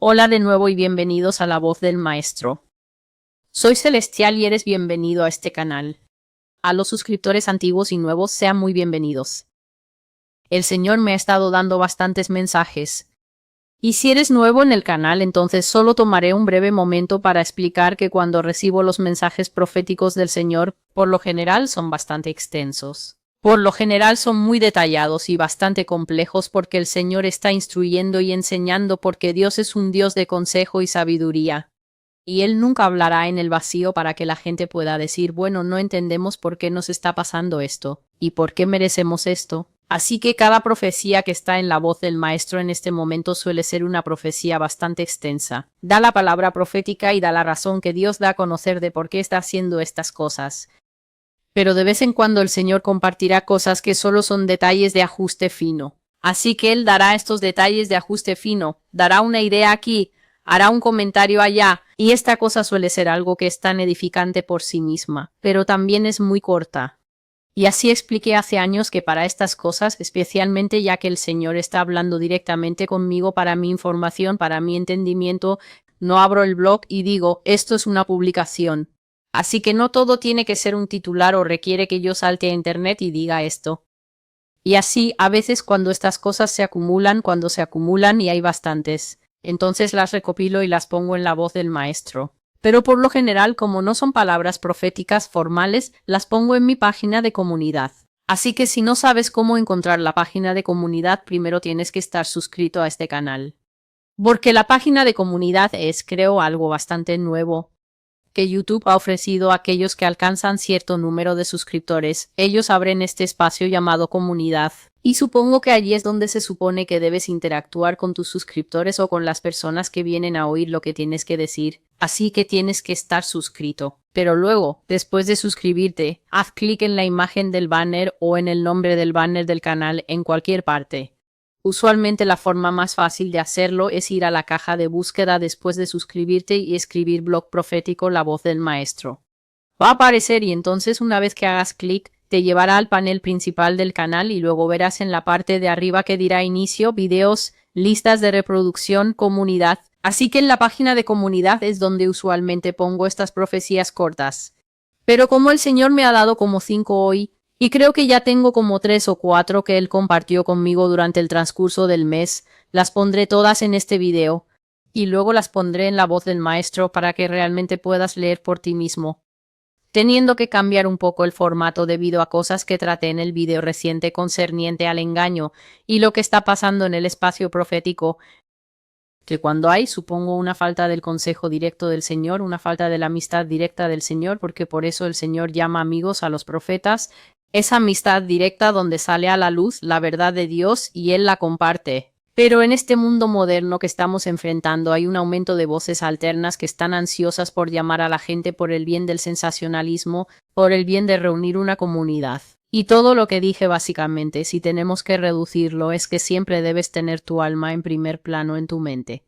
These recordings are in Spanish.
Hola de nuevo y bienvenidos a La Voz del Maestro. Soy Celestial y eres bienvenido a este canal. A los suscriptores antiguos y nuevos sean muy bienvenidos. El Señor me ha estado dando bastantes mensajes. Y si eres nuevo en el canal, entonces solo tomaré un breve momento para explicar que cuando recibo los mensajes proféticos del Señor, por lo general son bastante extensos. Por lo general son muy detallados y bastante complejos porque el Señor está instruyendo y enseñando porque Dios es un Dios de consejo y sabiduría. Y Él nunca hablará en el vacío para que la gente pueda decir, bueno, no entendemos por qué nos está pasando esto y por qué merecemos esto. Así que cada profecía que está en la voz del Maestro en este momento suele ser una profecía bastante extensa. Da la palabra profética y da la razón que Dios da a conocer de por qué está haciendo estas cosas. Pero de vez en cuando el Señor compartirá cosas que solo son detalles de ajuste fino. Así que Él dará estos detalles de ajuste fino, dará una idea aquí, hará un comentario allá, y esta cosa suele ser algo que es tan edificante por sí misma, pero también es muy corta. Y así expliqué hace años que para estas cosas, especialmente ya que el Señor está hablando directamente conmigo para mi información, para mi entendimiento, no abro el blog y digo, esto es una publicación. Así que no todo tiene que ser un titular o requiere que yo salte a internet y diga esto. Y así, a veces cuando estas cosas se acumulan, y hay bastantes, entonces las recopilo y las pongo en la voz del Maestro. Pero por lo general, como no son palabras proféticas formales, las pongo en mi página de comunidad. Así que si no sabes cómo encontrar la página de comunidad, primero tienes que estar suscrito a este canal. Porque la página de comunidad es, creo, algo bastante nuevo que YouTube ha ofrecido a aquellos que alcanzan cierto número de suscriptores. Ellos abren este espacio llamado comunidad. Y supongo que allí es donde se supone que debes interactuar con tus suscriptores o con las personas que vienen a oír lo que tienes que decir. Así que tienes que estar suscrito. Pero luego, después de suscribirte, haz clic en la imagen del banner o en el nombre del banner del canal en cualquier parte. Usualmente la forma más fácil de hacerlo es ir a la caja de búsqueda después de suscribirte y escribir blog profético La Voz del Maestro. Va a aparecer y entonces una vez que hagas clic te llevará al panel principal del canal y luego verás en la parte de arriba que dirá inicio, videos, listas de reproducción, comunidad. Así que en la página de comunidad es donde usualmente pongo estas profecías cortas. Pero como el Señor me ha dado como 5 hoy, y creo que ya tengo como 3 o 4 que Él compartió conmigo durante el transcurso del mes, las pondré todas en este video, y luego las pondré en la voz del Maestro para que realmente puedas leer por ti mismo. Teniendo que cambiar un poco el formato debido a cosas que traté en el video reciente concerniente al engaño y lo que está pasando en el espacio profético, que cuando hay, supongo, una falta del consejo directo del Señor, una falta de la amistad directa del Señor, porque por eso el Señor llama amigos a los profetas, esa amistad directa donde sale a la luz la verdad de Dios y Él la comparte. Pero en este mundo moderno que estamos enfrentando hay un aumento de voces alternas que están ansiosas por llamar a la gente por el bien del sensacionalismo, por el bien de reunir una comunidad. Y todo lo que dije básicamente, si tenemos que reducirlo, es que siempre debes tener tu alma en primer plano en tu mente.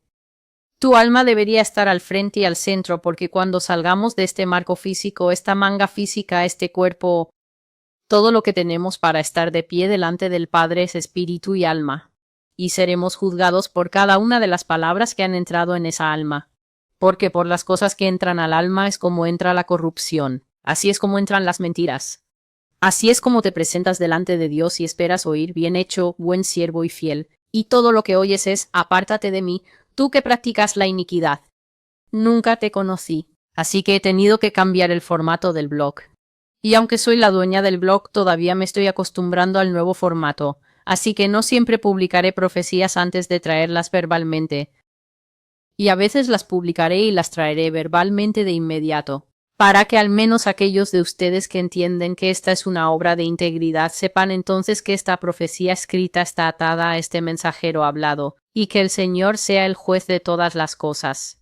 Tu alma debería estar al frente y al centro porque cuando salgamos de este marco físico, esta manga física, este cuerpo, todo lo que tenemos para estar de pie delante del Padre es espíritu y alma. Y seremos juzgados por cada una de las palabras que han entrado en esa alma. Porque por las cosas que entran al alma es como entra la corrupción. Así es como entran las mentiras. Así es como te presentas delante de Dios y esperas oír bien hecho, buen siervo y fiel. Y todo lo que oyes es, apártate de mí, tú que practicas la iniquidad. Nunca te conocí. Así que he tenido que cambiar el formato del blog. Y aunque soy la dueña del blog, todavía me estoy acostumbrando al nuevo formato. Así que no siempre publicaré profecías antes de traerlas verbalmente. Y a veces las publicaré y las traeré verbalmente de inmediato, para que al menos aquellos de ustedes que entienden que esta es una obra de integridad sepan entonces que esta profecía escrita está atada a este mensajero hablado, y que el Señor sea el juez de todas las cosas.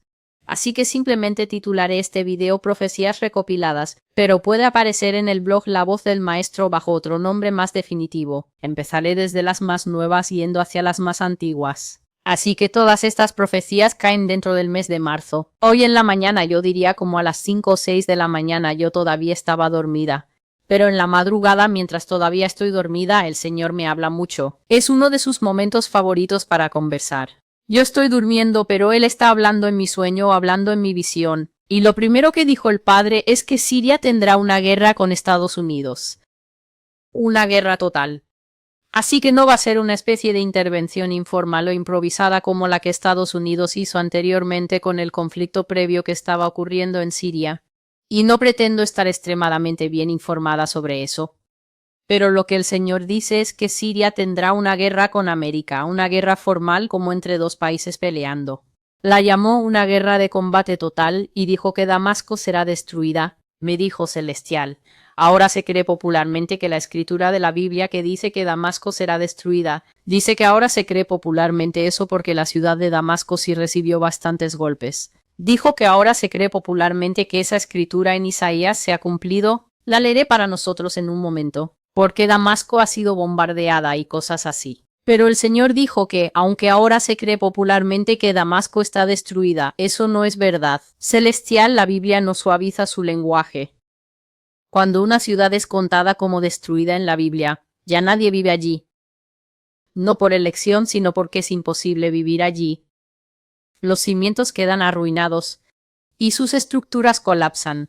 Así que simplemente titularé este video Profecías recopiladas, pero puede aparecer en el blog La Voz del Maestro bajo otro nombre más definitivo. Empezaré desde las más nuevas yendo hacia las más antiguas. Así que todas estas profecías caen dentro del mes de marzo. Hoy en la mañana, yo diría como a las 5 o 6 de la mañana, yo todavía estaba dormida. Pero en la madrugada, mientras todavía estoy dormida, el Señor me habla mucho. Es uno de sus momentos favoritos para conversar. Yo estoy durmiendo, pero él está hablando en mi sueño, hablando en mi visión. Y lo primero que dijo el padre es que Siria tendrá una guerra con Estados Unidos. Una guerra total. Así que no va a ser una especie de intervención informal o improvisada como la que Estados Unidos hizo anteriormente con el conflicto previo que estaba ocurriendo en Siria. Y no pretendo estar extremadamente bien informada sobre eso. Pero lo que el Señor dice es que Siria tendrá una guerra con América, una guerra formal como entre dos países peleando. La llamó una guerra de combate total y dijo que Damasco será destruida. Me dijo Celestial. Ahora se cree popularmente que la escritura de la Biblia que dice que Damasco será destruida, dice que ahora se cree popularmente eso porque la ciudad de Damasco sí recibió bastantes golpes. Dijo que ahora se cree popularmente que esa escritura en Isaías se ha cumplido. La leeré para nosotros en un momento, porque Damasco ha sido bombardeada y cosas así. Pero el Señor dijo que, aunque ahora se cree popularmente que Damasco está destruida, eso no es verdad. Celestial, la Biblia no suaviza su lenguaje. Cuando una ciudad es contada como destruida en la Biblia, ya nadie vive allí. No por elección, sino porque es imposible vivir allí. Los cimientos quedan arruinados y sus estructuras colapsan.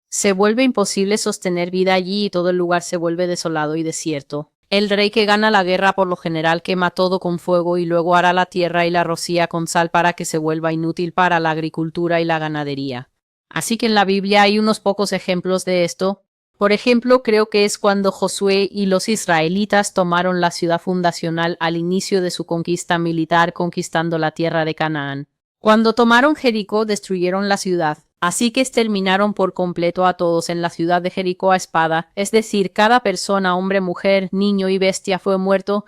Se vuelve imposible sostener vida allí y todo el lugar se vuelve desolado y desierto. El rey que gana la guerra por lo general quema todo con fuego y luego hará la tierra y la rocía con sal para que se vuelva inútil para la agricultura y la ganadería. Así que en la Biblia hay unos pocos ejemplos de esto. Por ejemplo, creo que es cuando Josué y los israelitas tomaron la ciudad fundacional al inicio de su conquista militar conquistando la tierra de Canaán. Cuando tomaron Jericó destruyeron la ciudad. Así que exterminaron por completo a todos en la ciudad de Jericó a espada, es decir, cada persona, hombre, mujer, niño y bestia fue muerto,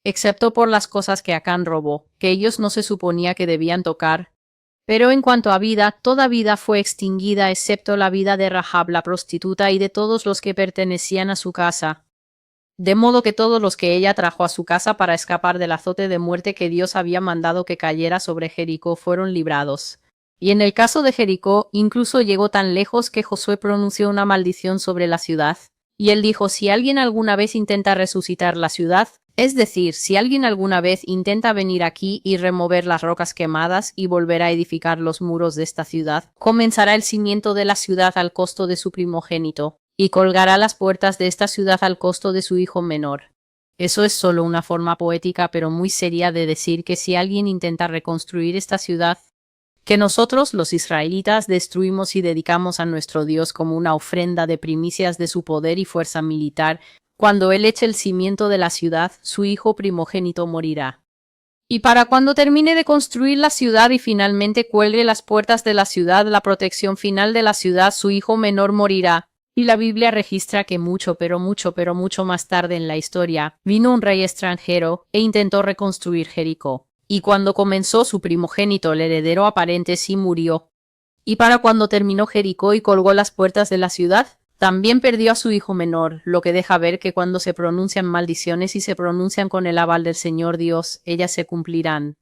excepto por las cosas que Acán robó, que ellos no se suponía que debían tocar. Pero en cuanto a vida, toda vida fue extinguida excepto la vida de Rahab la prostituta y de todos los que pertenecían a su casa. De modo que todos los que ella trajo a su casa para escapar del azote de muerte que Dios había mandado que cayera sobre Jericó fueron librados. Y en el caso de Jericó, incluso llegó tan lejos que Josué pronunció una maldición sobre la ciudad. Y él dijo, si alguien alguna vez intenta resucitar la ciudad, es decir, si alguien alguna vez intenta venir aquí y remover las rocas quemadas y volver a edificar los muros de esta ciudad, comenzará el cimiento de la ciudad al costo de su primogénito, y colgará las puertas de esta ciudad al costo de su hijo menor. Eso es solo una forma poética pero muy seria de decir que si alguien intenta reconstruir esta ciudad, que nosotros, los israelitas, destruimos y dedicamos a nuestro Dios como una ofrenda de primicias de su poder y fuerza militar, cuando Él eche el cimiento de la ciudad, su hijo primogénito morirá. Y para cuando termine de construir la ciudad y finalmente cuelgue las puertas de la ciudad, la protección final de la ciudad, su hijo menor morirá. Y la Biblia registra que mucho más tarde en la historia, vino un rey extranjero e intentó reconstruir Jericó. Y cuando comenzó su primogénito, el heredero aparente, sí murió. Y para cuando terminó Jericó y colgó las puertas de la ciudad, también perdió a su hijo menor, lo que deja ver que cuando se pronuncian maldiciones y se pronuncian con el aval del Señor Dios, ellas se cumplirán.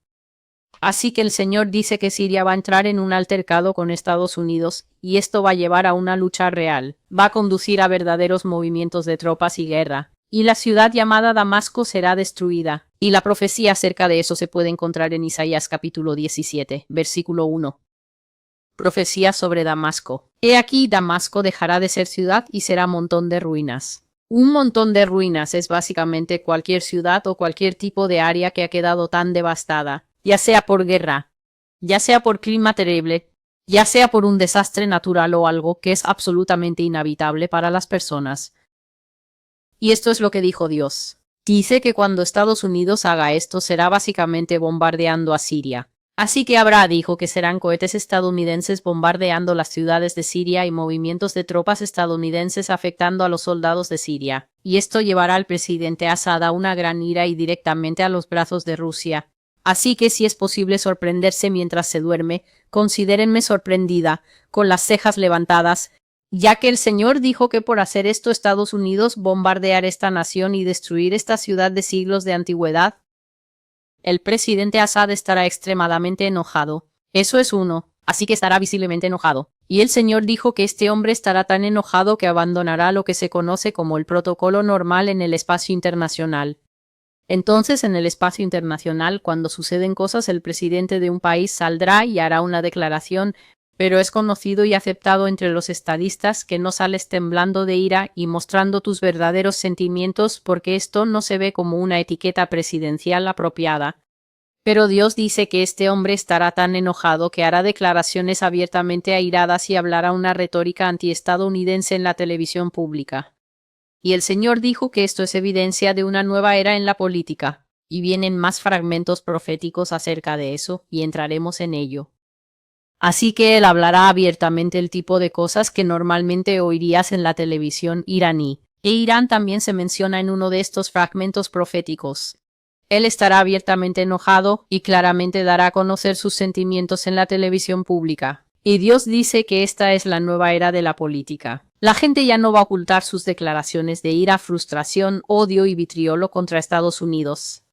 Así que el Señor dice que Siria va a entrar en un altercado con Estados Unidos, y esto va a llevar a una lucha real, va a conducir a verdaderos movimientos de tropas y guerra. Y la ciudad llamada Damasco será destruida. Y la profecía acerca de eso se puede encontrar en Isaías capítulo 17, versículo 1. Profecía sobre Damasco. He aquí Damasco dejará de ser ciudad y será montón de ruinas. Un montón de ruinas es básicamente cualquier ciudad o cualquier tipo de área que ha quedado tan devastada, ya sea por guerra, ya sea por clima terrible, ya sea por un desastre natural o algo que es absolutamente inhabitable para las personas. Y esto es lo que dijo Dios. Dice que cuando Estados Unidos haga esto será básicamente bombardeando a Siria. Así que habrá, dijo, que serán cohetes estadounidenses bombardeando las ciudades de Siria y movimientos de tropas estadounidenses afectando a los soldados de Siria. Y esto llevará al presidente Assad a una gran ira y directamente a los brazos de Rusia. Así que si es posible sorprenderse mientras se duerme, considérenme sorprendida, con las cejas levantadas, ya que el Señor dijo que por hacer esto Estados Unidos bombardear esta nación y destruir esta ciudad de siglos de antigüedad. El presidente Assad estará extremadamente enojado. Eso es uno, así que estará visiblemente enojado. Y el Señor dijo que este hombre estará tan enojado que abandonará lo que se conoce como el protocolo normal en el espacio internacional. Entonces, en el espacio internacional, cuando suceden cosas, el presidente de un país saldrá y hará una declaración, pero es conocido y aceptado entre los estadistas que no sales temblando de ira y mostrando tus verdaderos sentimientos, porque esto no se ve como una etiqueta presidencial apropiada. Pero Dios dice que este hombre estará tan enojado que hará declaraciones abiertamente airadas y hablará una retórica antiestadounidense en la televisión pública. Y el Señor dijo que esto es evidencia de una nueva era en la política, y vienen más fragmentos proféticos acerca de eso, y entraremos en ello. Así que él hablará abiertamente el tipo de cosas que normalmente oirías en la televisión iraní. E Irán también se menciona en uno de estos fragmentos proféticos. Él estará abiertamente enojado y claramente dará a conocer sus sentimientos en la televisión pública. Y Dios dice que esta es la nueva era de la política. La gente ya no va a ocultar sus declaraciones de ira, frustración, odio y vitriolo contra Estados Unidos.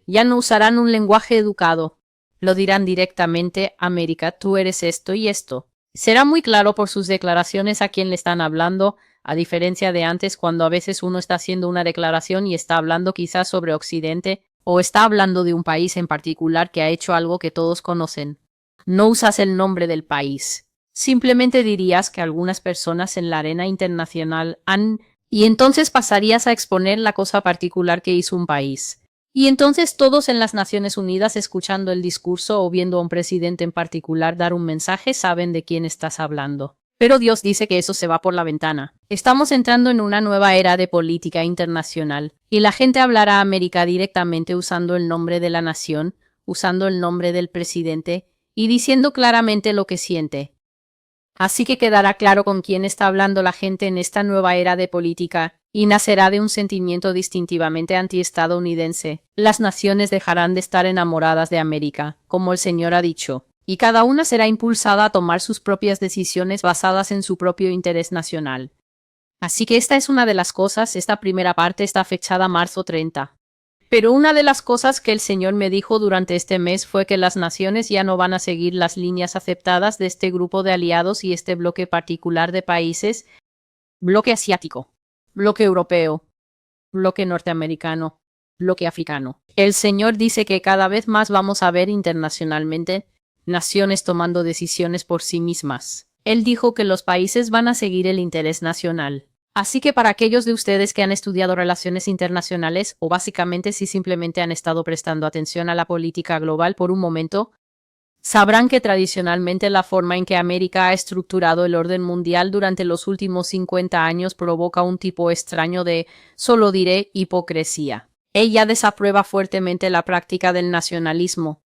Ya no usarán un lenguaje educado. Lo dirán directamente: América, tú eres esto y esto. Será muy claro por sus declaraciones a quién le están hablando, a diferencia de antes, cuando a veces uno está haciendo una declaración y está hablando quizás sobre Occidente, o está hablando de un país en particular que ha hecho algo que todos conocen. No usas el nombre del país. Simplemente dirías que algunas personas en la arena internacional han... y entonces pasarías a exponer la cosa particular que hizo un país. Y entonces todos en las Naciones Unidas, escuchando el discurso o viendo a un presidente en particular dar un mensaje, saben de quién estás hablando. Pero Dios dice que eso se va por la ventana. Estamos entrando en una nueva era de política internacional, y la gente hablará a América directamente usando el nombre de la nación, usando el nombre del presidente, y diciendo claramente lo que siente. Así que quedará claro con quién está hablando la gente en esta nueva era de política, y nacerá de un sentimiento distintivamente antiestadounidense. Las naciones dejarán de estar enamoradas de América, como el Señor ha dicho, y cada una será impulsada a tomar sus propias decisiones basadas en su propio interés nacional. Así que esta es una de las cosas. Esta primera parte está fechada marzo 30. Pero una de las cosas que el Señor me dijo durante este mes fue que las naciones ya no van a seguir las líneas aceptadas de este grupo de aliados y este bloque particular de países: bloque asiático, bloque europeo, bloque norteamericano, bloque africano. El Señor dice que cada vez más vamos a ver internacionalmente naciones tomando decisiones por sí mismas. Él dijo que los países van a seguir el interés nacional. Así que para aquellos de ustedes que han estudiado relaciones internacionales, o básicamente si simplemente han estado prestando atención a la política global por un momento, sabrán que tradicionalmente la forma en que América ha estructurado el orden mundial durante los últimos 50 años provoca un tipo extraño de, solo diré, hipocresía. Ella desaprueba fuertemente la práctica del nacionalismo.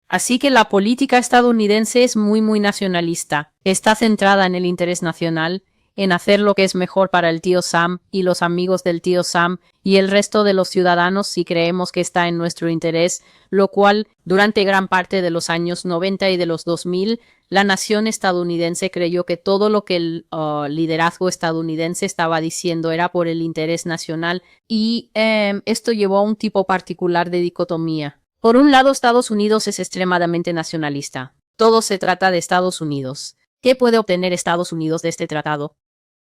Así que la política estadounidense es muy nacionalista. Está centrada en el interés nacional, en hacer lo que es mejor para el tío Sam y los amigos del tío Sam y el resto de los ciudadanos si creemos que está en nuestro interés, lo cual, durante gran parte de los años 90 y de los 2000, la nación estadounidense creyó que todo lo que el liderazgo estadounidense estaba diciendo era por el interés nacional, y esto llevó a un tipo particular de dicotomía. Por un lado, Estados Unidos es extremadamente nacionalista. Todo se trata de Estados Unidos. ¿Qué puede obtener Estados Unidos de este tratado?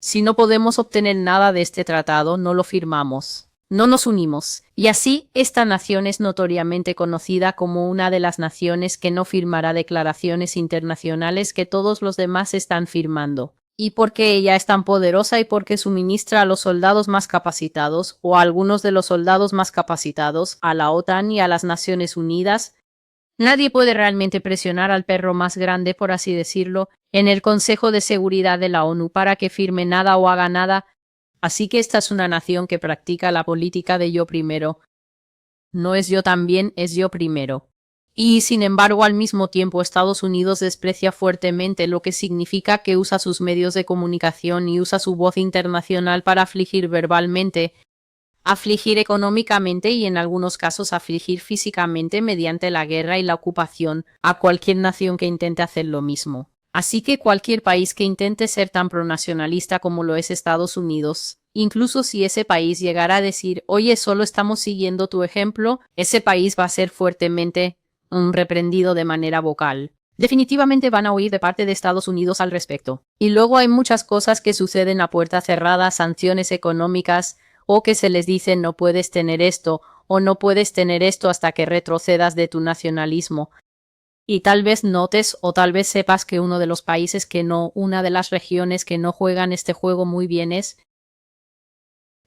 Si no podemos obtener nada de este tratado, no lo firmamos. No nos unimos. Y así, esta nación es notoriamente conocida como una de las naciones que no firmará declaraciones internacionales que todos los demás están firmando. Y porque ella es tan poderosa y porque suministra a los soldados más capacitados, o a algunos de los soldados más capacitados, a la OTAN y a las Naciones Unidas, nadie puede realmente presionar al perro más grande, por así decirlo, en el Consejo de Seguridad de la ONU para que firme nada o haga nada. Así que esta es una nación que practica la política de yo primero. No es yo también, es yo primero. Y, sin embargo, al mismo tiempo Estados Unidos desprecia fuertemente, lo que significa que usa sus medios de comunicación y usa su voz internacional para afligir verbalmente, afligir económicamente y en algunos casos afligir físicamente mediante la guerra y la ocupación a cualquier nación que intente hacer lo mismo. Así que cualquier país que intente ser tan pronacionalista como lo es Estados Unidos, incluso si ese país llegara a decir: oye, solo estamos siguiendo tu ejemplo, ese país va a ser fuertemente reprendido de manera vocal. Definitivamente van a oír de parte de Estados Unidos al respecto. Y luego hay muchas cosas que suceden a puerta cerrada: sanciones económicas, o que se les dice no puedes tener esto, o no puedes tener esto hasta que retrocedas de tu nacionalismo. Y tal vez notes o tal vez sepas que uno de los países que no, una de las regiones que no juegan este juego muy bien es...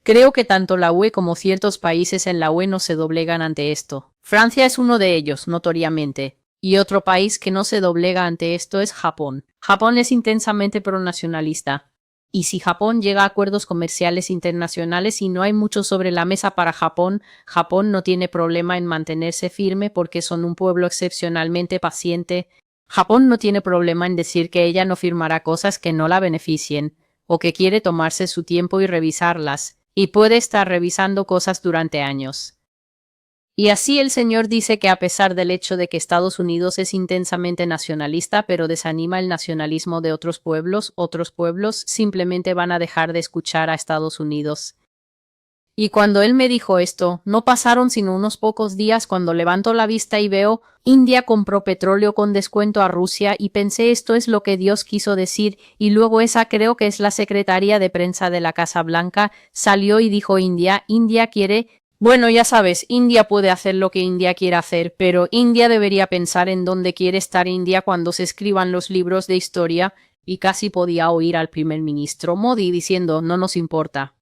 Creo que tanto la UE como ciertos países en la UE no se doblegan ante esto. Francia es uno de ellos, notoriamente. Y otro país que no se doblega ante esto es Japón. Japón es intensamente pronacionalista. Y si Japón llega a acuerdos comerciales internacionales y no hay mucho sobre la mesa para Japón, Japón no tiene problema en mantenerse firme porque son un pueblo excepcionalmente paciente. Japón no tiene problema en decir que ella no firmará cosas que no la beneficien, o que quiere tomarse su tiempo y revisarlas, y puede estar revisando cosas durante años. Y así el señor dice que a pesar del hecho de que Estados Unidos es intensamente nacionalista, pero desanima el nacionalismo de otros pueblos simplemente van a dejar de escuchar a Estados Unidos. Y cuando él me dijo esto, no pasaron sino unos pocos días cuando levanto la vista y veo, India compró petróleo con descuento a Rusia y pensé esto es lo que Dios quiso decir, y luego esa creo que es la secretaria de prensa de la Casa Blanca, salió y dijo India quiere... Bueno, ya sabes, India puede hacer lo que India quiera hacer, pero India debería pensar en dónde quiere estar India cuando se escriban los libros de historia, y casi podía oír al primer ministro Modi diciendo no nos importa.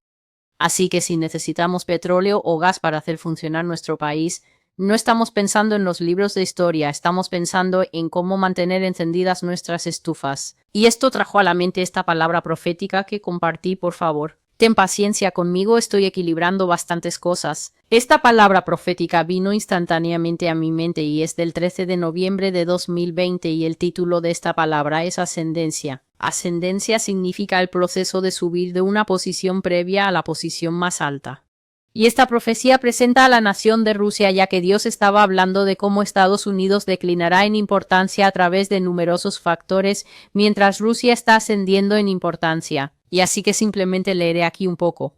Así que si necesitamos petróleo o gas para hacer funcionar nuestro país, no estamos pensando en los libros de historia, estamos pensando en cómo mantener encendidas nuestras estufas. Y esto trajo a la mente esta palabra profética que compartí, por favor. Ten paciencia conmigo, estoy equilibrando bastantes cosas. Esta palabra profética vino instantáneamente a mi mente y es del 13 de noviembre de 2020 y el título de esta palabra es ascendencia. Ascendencia significa el proceso de subir de una posición previa a la posición más alta. Y esta profecía presenta a la nación de Rusia ya que Dios estaba hablando de cómo Estados Unidos declinará en importancia a través de numerosos factores mientras Rusia está ascendiendo en importancia. Y así que simplemente leeré aquí un poco.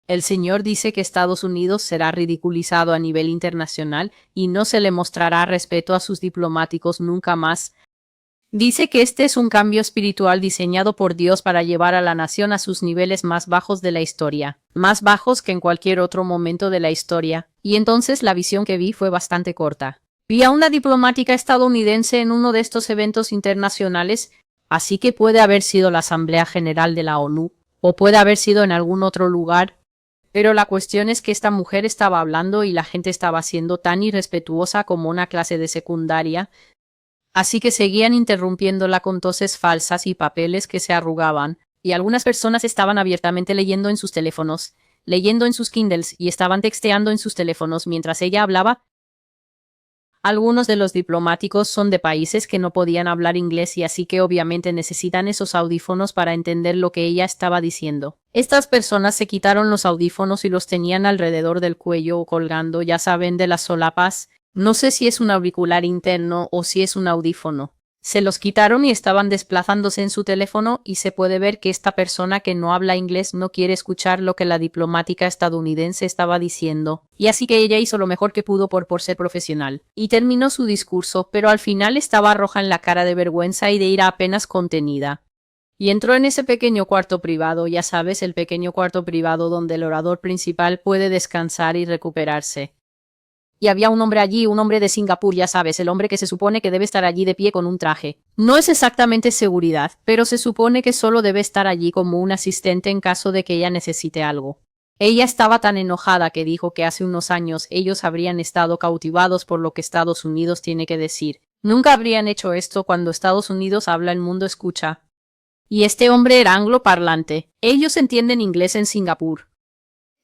El Señor dice que Estados Unidos será ridiculizado a nivel internacional y no se le mostrará respeto a sus diplomáticos nunca más. Dice que este es un cambio espiritual diseñado por Dios para llevar a la nación a sus niveles más bajos de la historia, más bajos que en cualquier otro momento de la historia, y entonces la visión que vi fue bastante corta. Vi a una diplomática estadounidense en uno de estos eventos internacionales, así que puede haber sido la Asamblea General de la ONU, o puede haber sido en algún otro lugar, pero la cuestión es que esta mujer estaba hablando y la gente estaba siendo tan irrespetuosa como una clase de secundaria, así que seguían interrumpiéndola con toses falsas y papeles que se arrugaban, y algunas personas estaban abiertamente leyendo en sus teléfonos, leyendo en sus Kindles y estaban texteando en sus teléfonos mientras ella hablaba. Algunos de los diplomáticos son de países que no podían hablar inglés y así que obviamente necesitan esos audífonos para entender lo que ella estaba diciendo. Estas personas se quitaron los audífonos y los tenían alrededor del cuello o colgando, ya saben, de las solapas. No sé si es un auricular interno o si es un audífono. Se los quitaron y estaban desplazándose en su teléfono y se puede ver que esta persona que no habla inglés no quiere escuchar lo que la diplomática estadounidense estaba diciendo. Y así que ella hizo lo mejor que pudo por ser profesional. Y terminó su discurso, pero al final estaba roja en la cara de vergüenza y de ira apenas contenida. Y entró en ese pequeño cuarto privado, ya sabes, el pequeño cuarto privado donde el orador principal puede descansar y recuperarse. Y había un hombre allí, un hombre de Singapur, ya sabes, el hombre que se supone que debe estar allí de pie con un traje. No es exactamente seguridad, pero se supone que solo debe estar allí como un asistente en caso de que ella necesite algo. Ella estaba tan enojada que dijo que hace unos años ellos habrían estado cautivados por lo que Estados Unidos tiene que decir. Nunca habrían hecho esto cuando Estados Unidos habla, el mundo escucha. Y este hombre era angloparlante. Ellos entienden inglés en Singapur.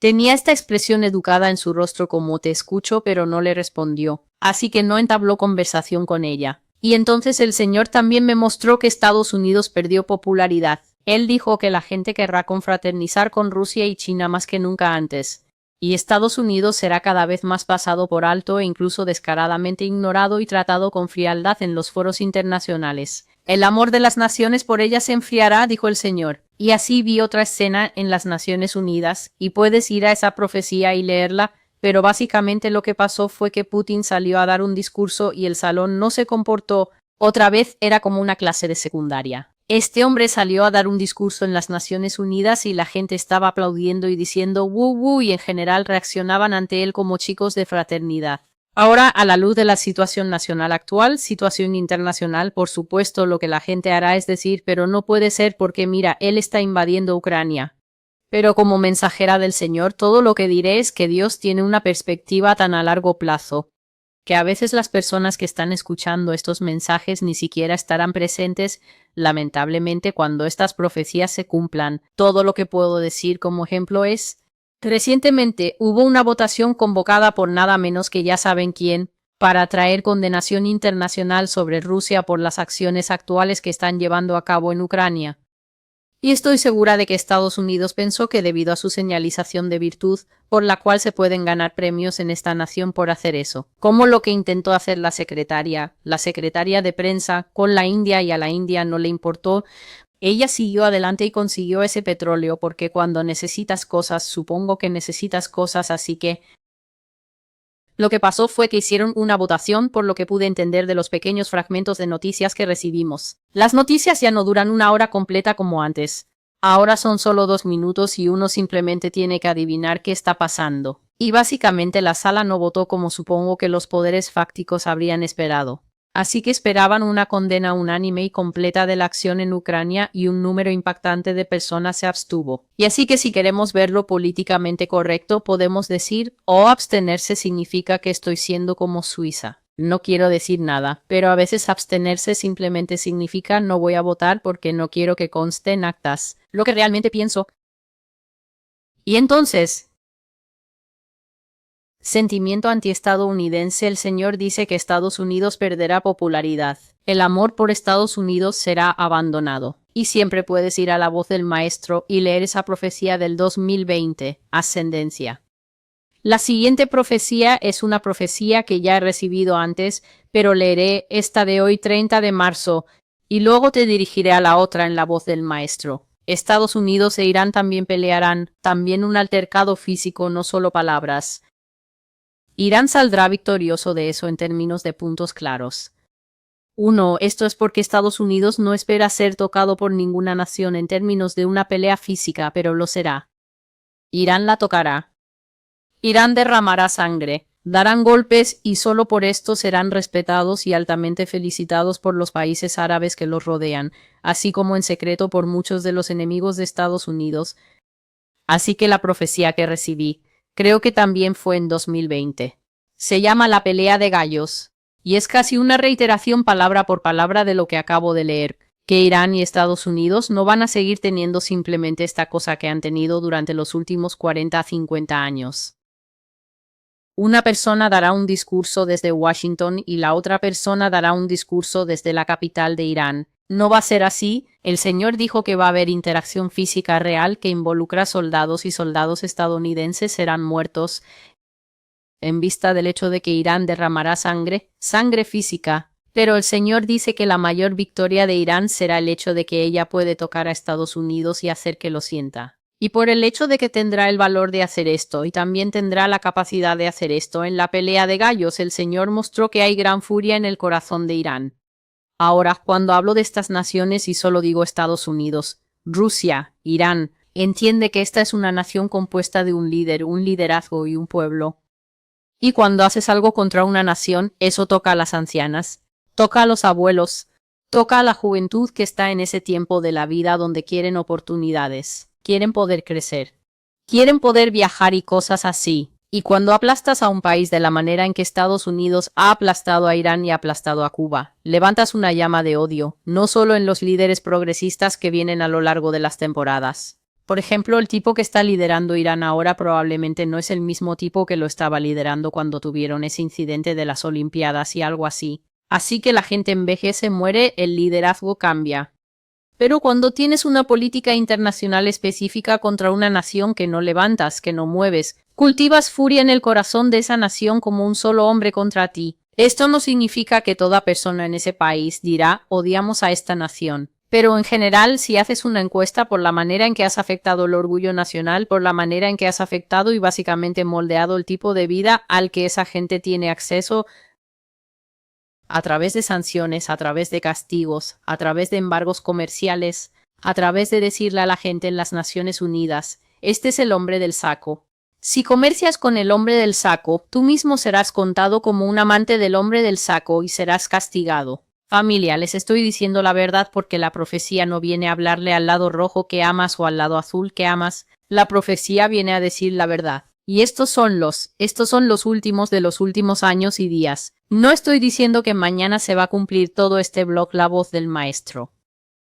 Tenía esta expresión educada en su rostro como te escucho, pero no le respondió, así que no entabló conversación con ella. Y entonces el señor también me mostró que Estados Unidos perdió popularidad. Él dijo que la gente querrá confraternizar con Rusia y China más que nunca antes. Y Estados Unidos será cada vez más pasado por alto e incluso descaradamente ignorado y tratado con frialdad en los foros internacionales. El amor de las naciones por ella se enfriará, dijo el señor. Y así vi otra escena en las Naciones Unidas, y puedes ir a esa profecía y leerla, pero básicamente lo que pasó fue que Putin salió a dar un discurso y el salón no se comportó. Otra vez era como una clase de secundaria. Este hombre salió a dar un discurso en las Naciones Unidas y la gente estaba aplaudiendo y diciendo "wu wu" y en general reaccionaban ante él como chicos de fraternidad. Ahora, a la luz de la situación nacional actual, situación internacional, por supuesto, lo que la gente hará es decir, pero no puede ser porque mira, él está invadiendo Ucrania. Pero como mensajera del Señor, todo lo que diré es que Dios tiene una perspectiva tan a largo plazo, que a veces las personas que están escuchando estos mensajes ni siquiera estarán presentes, lamentablemente, cuando estas profecías se cumplan. Todo lo que puedo decir como ejemplo es: recientemente hubo una votación convocada por nada menos que ya saben quién, para traer condenación internacional sobre Rusia por las acciones actuales que están llevando a cabo en Ucrania. Y estoy segura de que Estados Unidos pensó que debido a su señalización de virtud, por la cual se pueden ganar premios en esta nación por hacer eso, como lo que intentó hacer la secretaria de prensa con la India, y a la India no le importó. Ella siguió adelante y consiguió ese petróleo porque cuando necesitas cosas, supongo que necesitas cosas, así que lo que pasó fue que hicieron una votación, por lo que pude entender de los pequeños fragmentos de noticias que recibimos. Las noticias ya no duran una hora completa como antes. Ahora son solo 2 minutos y uno simplemente tiene que adivinar qué está pasando. Y básicamente la sala no votó como supongo que los poderes fácticos habrían esperado. Así que esperaban una condena unánime y completa de la acción en Ucrania y un número impactante de personas se abstuvo. Y así que si queremos verlo políticamente correcto, podemos decir, abstenerse significa que estoy siendo como Suiza. No quiero decir nada, pero a veces abstenerse simplemente significa no voy a votar porque no quiero que conste en actas lo que realmente pienso. Y entonces, sentimiento antiestadounidense. El Señor dice que Estados Unidos perderá popularidad. El amor por Estados Unidos será abandonado. Y siempre puedes ir a la voz del Maestro y leer esa profecía del 2020, Ascendencia. La siguiente profecía es una profecía que ya he recibido antes, pero leeré esta de hoy 30 de marzo, y luego te dirigiré a la otra en la voz del Maestro. Estados Unidos e Irán también pelearán, también un altercado físico, no solo palabras. Irán saldrá victorioso de eso en términos de puntos claros. 1. Esto es porque Estados Unidos no espera ser tocado por ninguna nación en términos de una pelea física, pero lo será. Irán la tocará. Irán derramará sangre, darán golpes y solo por esto serán respetados y altamente felicitados por los países árabes que los rodean, así como en secreto por muchos de los enemigos de Estados Unidos. Así que la profecía que recibí, creo que también fue en 2020. Se llama La pelea de gallos, y es casi una reiteración palabra por palabra de lo que acabo de leer, que Irán y Estados Unidos no van a seguir teniendo simplemente esta cosa que han tenido durante los últimos 40 a 50 años. Una persona dará un discurso desde Washington y la otra persona dará un discurso desde la capital de Irán. No va a ser así. El Señor dijo que va a haber interacción física real que involucra soldados y soldados estadounidenses serán muertos en vista del hecho de que Irán derramará sangre física. Pero el Señor dice que la mayor victoria de Irán será el hecho de que ella puede tocar a Estados Unidos y hacer que lo sienta. Y por el hecho de que tendrá el valor de hacer esto y también tendrá la capacidad de hacer esto en la pelea de gallos, el Señor mostró que hay gran furia en el corazón de Irán. Ahora, cuando hablo de estas naciones y solo digo Estados Unidos, Rusia, Irán, entiende que esta es una nación compuesta de un líder, un liderazgo y un pueblo. Y cuando haces algo contra una nación, eso toca a las ancianas, toca a los abuelos, toca a la juventud que está en ese tiempo de la vida donde quieren oportunidades, quieren poder crecer, quieren poder viajar y cosas así. Y cuando aplastas a un país de la manera en que Estados Unidos ha aplastado a Irán y ha aplastado a Cuba, levantas una llama de odio, no solo en los líderes progresistas que vienen a lo largo de las temporadas. Por ejemplo, el tipo que está liderando Irán ahora probablemente no es el mismo tipo que lo estaba liderando cuando tuvieron ese incidente de las Olimpiadas y algo así. Así que la gente envejece, muere, el liderazgo cambia. Pero cuando tienes una política internacional específica contra una nación que no levantas, que no mueves, cultivas furia en el corazón de esa nación como un solo hombre contra ti. Esto no significa que toda persona en ese país dirá odiamos a esta nación. Pero en general, si haces una encuesta por la manera en que has afectado el orgullo nacional, por la manera en que has afectado y básicamente moldeado el tipo de vida al que esa gente tiene acceso, a través de sanciones, a través de castigos, a través de embargos comerciales, a través de decirle a la gente en las Naciones Unidas, este es el hombre del saco. Si comercias con el hombre del saco, tú mismo serás contado como un amante del hombre del saco y serás castigado. Familia, les estoy diciendo la verdad porque la profecía no viene a hablarle al lado rojo que amas o al lado azul que amas. La profecía viene a decir la verdad. Y estos son los últimos de los últimos años y días. No estoy diciendo que mañana se va a cumplir todo este blog La Voz del Maestro.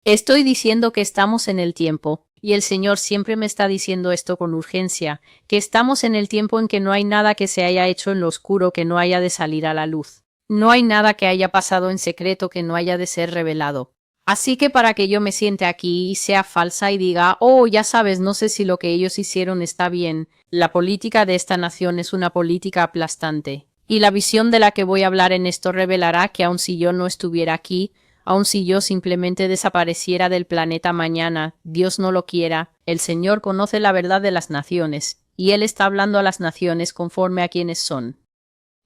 Estoy diciendo que estamos en el tiempo, y el Señor siempre me está diciendo esto con urgencia, que estamos en el tiempo en que no hay nada que se haya hecho en lo oscuro que no haya de salir a la luz. No hay nada que haya pasado en secreto que no haya de ser revelado. Así que para que yo me siente aquí y sea falsa y diga, oh, ya sabes, no sé si lo que ellos hicieron está bien, la política de esta nación es una política aplastante. Y la visión de la que voy a hablar en esto revelará que aun si yo no estuviera aquí, aun si yo simplemente desapareciera del planeta mañana, Dios no lo quiera, el Señor conoce la verdad de las naciones, y Él está hablando a las naciones conforme a quienes son.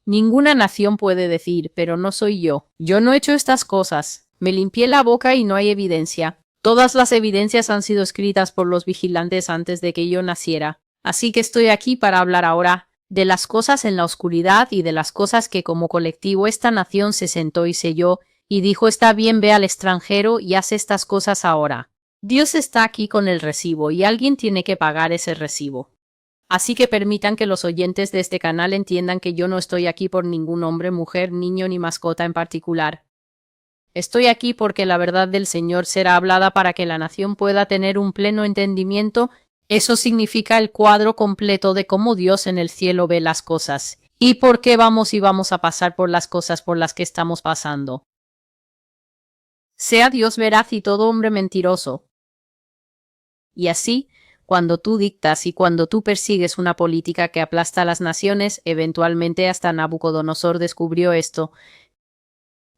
Ninguna nación puede decir, pero no soy yo. Yo no he hecho estas cosas. Me limpié la boca y no hay evidencia. Todas las evidencias han sido escritas por los vigilantes antes de que yo naciera. Así que estoy aquí para hablar ahora de las cosas en la oscuridad y de las cosas que como colectivo esta nación se sentó y selló y dijo está bien, ve al extranjero y haz estas cosas ahora. Dios está aquí con el recibo y alguien tiene que pagar ese recibo. Así que permitan que los oyentes de este canal entiendan que yo no estoy aquí por ningún hombre, mujer, niño ni mascota en particular. Estoy aquí porque la verdad del Señor será hablada para que la nación pueda tener un pleno entendimiento. Eso significa el cuadro completo de cómo Dios en el cielo ve las cosas y por qué vamos a pasar por las cosas por las que estamos pasando. Sea Dios veraz y todo hombre mentiroso. Y así, cuando tú dictas y cuando tú persigues una política que aplasta a las naciones, eventualmente hasta Nabucodonosor descubrió esto,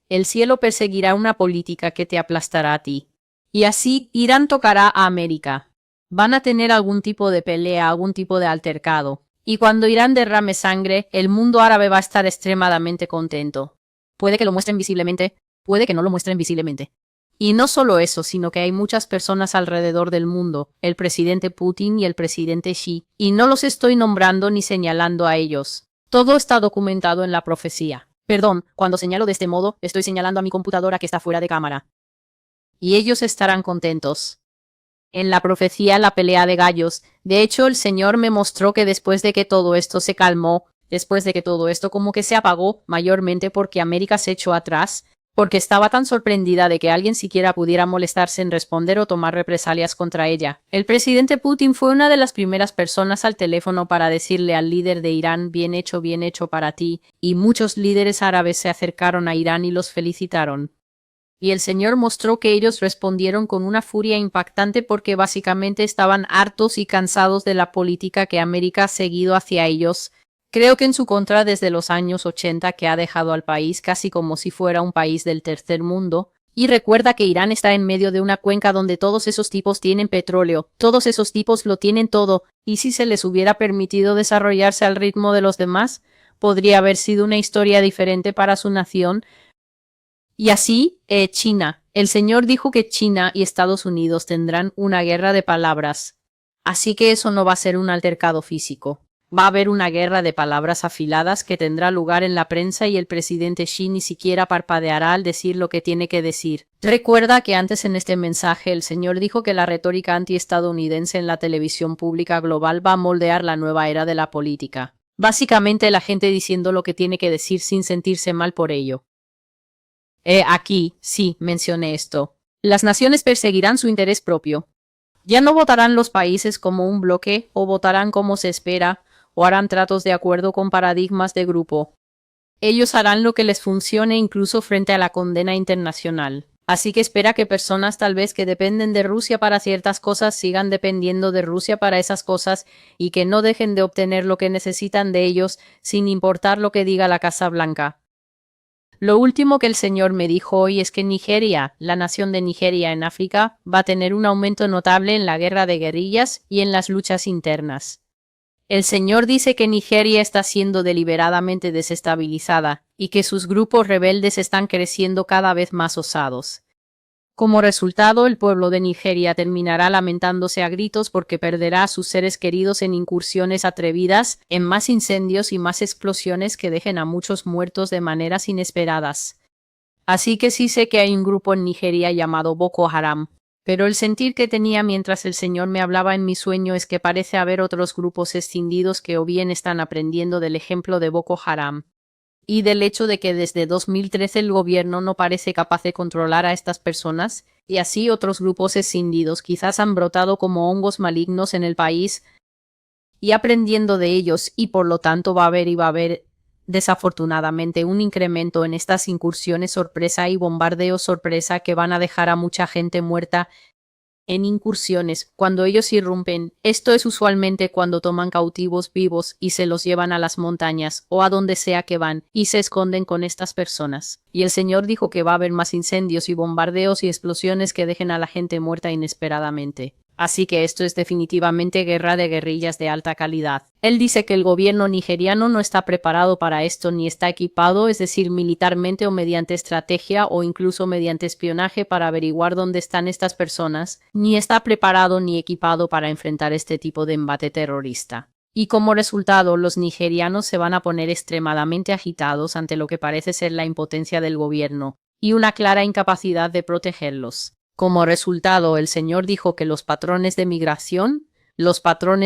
el cielo perseguirá una política que te aplastará a ti. Y así Irán tocará a América. Van a tener algún tipo de pelea, algún tipo de altercado. Y cuando Irán derrame sangre, el mundo árabe va a estar extremadamente contento. Puede que lo muestren visiblemente, puede que no lo muestren visiblemente. Y no solo eso, sino que hay muchas personas alrededor del mundo, el presidente Putin y el presidente Xi, y no los estoy nombrando ni señalando a ellos. Todo está documentado en la profecía. Perdón, cuando señalo de este modo, estoy señalando a mi computadora que está fuera de cámara. Y ellos estarán contentos. En la profecía la pelea de gallos, de hecho el Señor me mostró que después de que todo esto se calmó, después de que todo esto como que se apagó, mayormente porque América se echó atrás, porque estaba tan sorprendida de que alguien siquiera pudiera molestarse en responder o tomar represalias contra ella. El presidente Putin fue una de las primeras personas al teléfono para decirle al líder de Irán bien hecho para ti, y muchos líderes árabes se acercaron a Irán y los felicitaron. Y el Señor mostró que ellos respondieron con una furia impactante porque básicamente estaban hartos y cansados de la política que América ha seguido hacia ellos. Creo que en su contra desde los años 80 que ha dejado al país casi como si fuera un país del tercer mundo. Y recuerda que Irán está en medio de una cuenca donde todos esos tipos tienen petróleo, todos esos tipos lo tienen todo, y si se les hubiera permitido desarrollarse al ritmo de los demás, podría haber sido una historia diferente para su nación. Y así, China. El Señor dijo que China y Estados Unidos tendrán una guerra de palabras. Así que eso no va a ser un altercado físico. Va a haber una guerra de palabras afiladas que tendrá lugar en la prensa y el presidente Xi ni siquiera parpadeará al decir lo que tiene que decir. Recuerda que antes en este mensaje el Señor dijo que la retórica antiestadounidense en la televisión pública global va a moldear la nueva era de la política. Básicamente la gente diciendo lo que tiene que decir sin sentirse mal por ello. Aquí, sí, mencioné esto. Las naciones perseguirán su interés propio. Ya no votarán los países como un bloque, o votarán como se espera, o harán tratos de acuerdo con paradigmas de grupo. Ellos harán lo que les funcione incluso frente a la condena internacional. Así que espera que personas tal vez que dependen de Rusia para ciertas cosas sigan dependiendo de Rusia para esas cosas y que no dejen de obtener lo que necesitan de ellos sin importar lo que diga la Casa Blanca. Lo último que el Señor me dijo hoy es que Nigeria, la nación de Nigeria en África, va a tener un aumento notable en la guerra de guerrillas y en las luchas internas. El Señor dice que Nigeria está siendo deliberadamente desestabilizada y que sus grupos rebeldes están creciendo cada vez más osados. Como resultado, el pueblo de Nigeria terminará lamentándose a gritos porque perderá a sus seres queridos en incursiones atrevidas, en más incendios y más explosiones que dejen a muchos muertos de maneras inesperadas. Así que sí sé que hay un grupo en Nigeria llamado Boko Haram, pero el sentir que tenía mientras el Señor me hablaba en mi sueño es que parece haber otros grupos escindidos que o bien están aprendiendo del ejemplo de Boko Haram, y del hecho de que desde 2013 el gobierno no parece capaz de controlar a estas personas, y así otros grupos escindidos quizás han brotado como hongos malignos en el país, y aprendiendo de ellos, y por lo tanto va a haber desafortunadamente un incremento en estas incursiones sorpresa y bombardeos sorpresa que van a dejar a mucha gente muerta en incursiones, cuando ellos irrumpen. Esto es usualmente cuando toman cautivos vivos y se los llevan a las montañas o a donde sea que van y se esconden con estas personas. Y el Señor dijo que va a haber más incendios y bombardeos y explosiones que dejen a la gente muerta inesperadamente. Así que esto es definitivamente guerra de guerrillas de alta calidad. Él dice que el gobierno nigeriano no está preparado para esto ni está equipado, es decir, militarmente o mediante estrategia o incluso mediante espionaje para averiguar dónde están estas personas, ni está preparado ni equipado para enfrentar este tipo de embate terrorista. Y como resultado, los nigerianos se van a poner extremadamente agitados ante lo que parece ser la impotencia del gobierno y una clara incapacidad de protegerlos. Como resultado, el Señor dijo que los patrones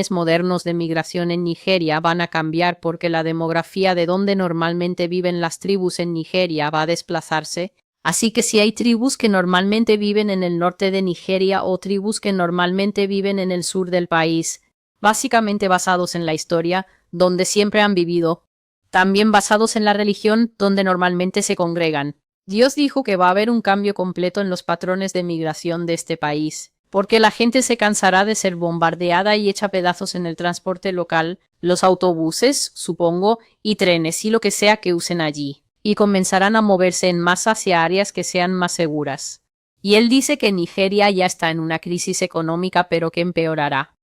modernos de migración en Nigeria van a cambiar porque la demografía de donde normalmente viven las tribus en Nigeria va a desplazarse. Así que si hay tribus que normalmente viven en el norte de Nigeria o tribus que normalmente viven en el sur del país, básicamente basados en la historia, donde siempre han vivido, también basados en la religión, donde normalmente se congregan. Dios dijo que va a haber un cambio completo en los patrones de migración de este país, porque la gente se cansará de ser bombardeada y hecha pedazos en el transporte local, los autobuses, supongo, y trenes y lo que sea que usen allí, y comenzarán a moverse en masa hacia áreas que sean más seguras. Y él dice que Nigeria ya está en una crisis económica pero que empeorará.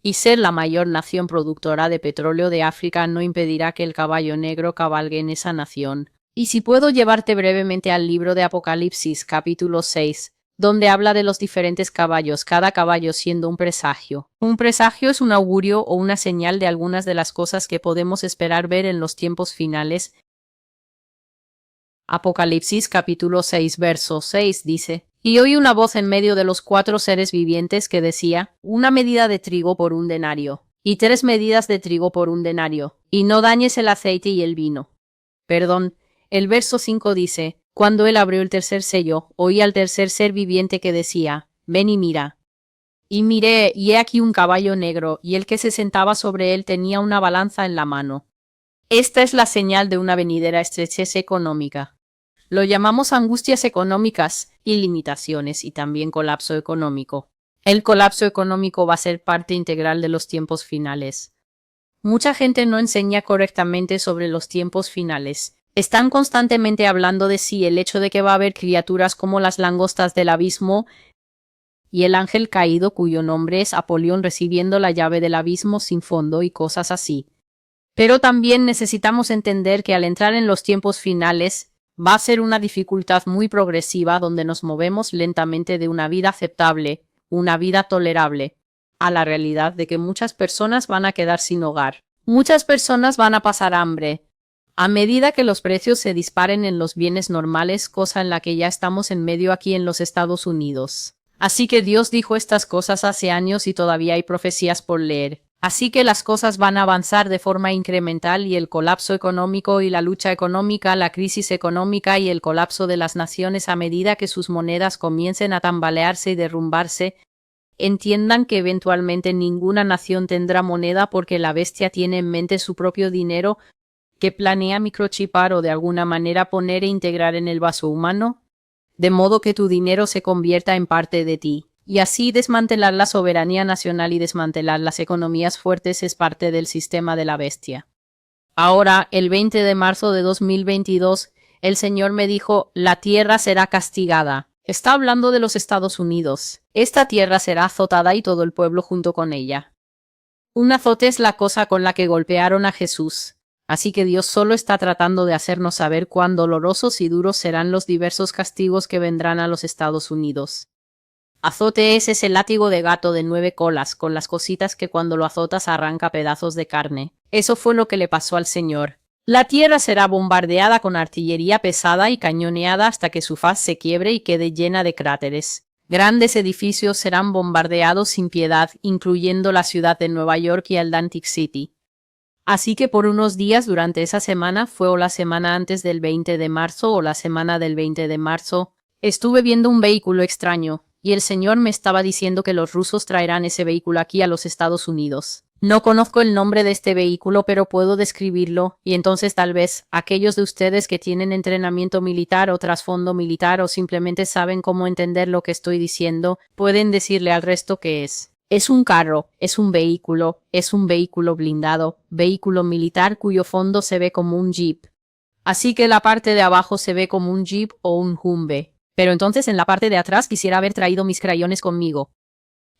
Y ser la mayor nación productora de petróleo de África no impedirá que el caballo negro cabalgue en esa nación. Y si puedo llevarte brevemente al libro de Apocalipsis, capítulo 6, donde habla de los diferentes caballos, cada caballo siendo un presagio. Un presagio es un augurio o una señal de algunas de las cosas que podemos esperar ver en los tiempos finales. Apocalipsis capítulo 6 verso 6 dice: Y oí una voz en medio de los 4 seres vivientes que decía: una medida de trigo por un denario, y 3 medidas de trigo por un denario, y no dañes el aceite y el vino. Perdón. El verso 5 dice: Cuando él abrió el tercer sello, oí al tercer ser viviente que decía: ven y mira. Y miré, y he aquí un caballo negro, y el que se sentaba sobre él tenía una balanza en la mano. Esta es la señal de una venidera estrechez económica. Lo llamamos angustias económicas y limitaciones, y también colapso económico. El colapso económico va a ser parte integral de los tiempos finales. Mucha gente no enseña correctamente sobre los tiempos finales. Están constantemente hablando de sí, el hecho de que va a haber criaturas como las langostas del abismo y el ángel caído cuyo nombre es Apolión recibiendo la llave del abismo sin fondo y cosas así. Pero también necesitamos entender que al entrar en los tiempos finales va a ser una dificultad muy progresiva donde nos movemos lentamente de una vida aceptable, una vida tolerable, a la realidad de que muchas personas van a quedar sin hogar. Muchas personas van a pasar hambre. A medida que los precios se disparen en los bienes normales, cosa en la que ya estamos en medio aquí en los Estados Unidos. Así que Dios dijo estas cosas hace años y todavía hay profecías por leer. Así que las cosas van a avanzar de forma incremental y el colapso económico y la lucha económica, la crisis económica y el colapso de las naciones a medida que sus monedas comiencen a tambalearse y derrumbarse. Entiendan que eventualmente ninguna nación tendrá moneda porque la bestia tiene en mente su propio dinero, que planea microchipar o de alguna manera poner e integrar en el vaso humano, de modo que tu dinero se convierta en parte de ti. Y así desmantelar la soberanía nacional y desmantelar las economías fuertes es parte del sistema de la bestia. Ahora, el 20 de marzo de 2022, el Señor me dijo: la tierra será castigada. Está hablando de los Estados Unidos. Esta tierra será azotada y todo el pueblo junto con ella. Un azote es la cosa con la que golpearon a Jesús. Así que Dios solo está tratando de hacernos saber cuán dolorosos y duros serán los diversos castigos que vendrán a los Estados Unidos. Azote es ese látigo de gato de 9 colas, con las cositas que cuando lo azotas arranca pedazos de carne. Eso fue lo que le pasó al Señor. La tierra será bombardeada con artillería pesada y cañoneada hasta que su faz se quiebre y quede llena de cráteres. Grandes edificios serán bombardeados sin piedad, incluyendo la ciudad de Nueva York y Atlantic City. Así que por unos días durante esa semana, fue o la semana antes del 20 de marzo o la semana del 20 de marzo, estuve viendo un vehículo extraño, y el Señor me estaba diciendo que los rusos traerán ese vehículo aquí a los Estados Unidos. No conozco el nombre de este vehículo, pero puedo describirlo, y entonces tal vez aquellos de ustedes que tienen entrenamiento militar o trasfondo militar o simplemente saben cómo entender lo que estoy diciendo, pueden decirle al resto qué es. Es un carro, es un vehículo blindado, vehículo militar cuyo fondo se ve como un jeep. Así que la parte de abajo se ve como un jeep o un Humvee. Pero entonces en la parte de atrás quisiera haber traído mis crayones conmigo.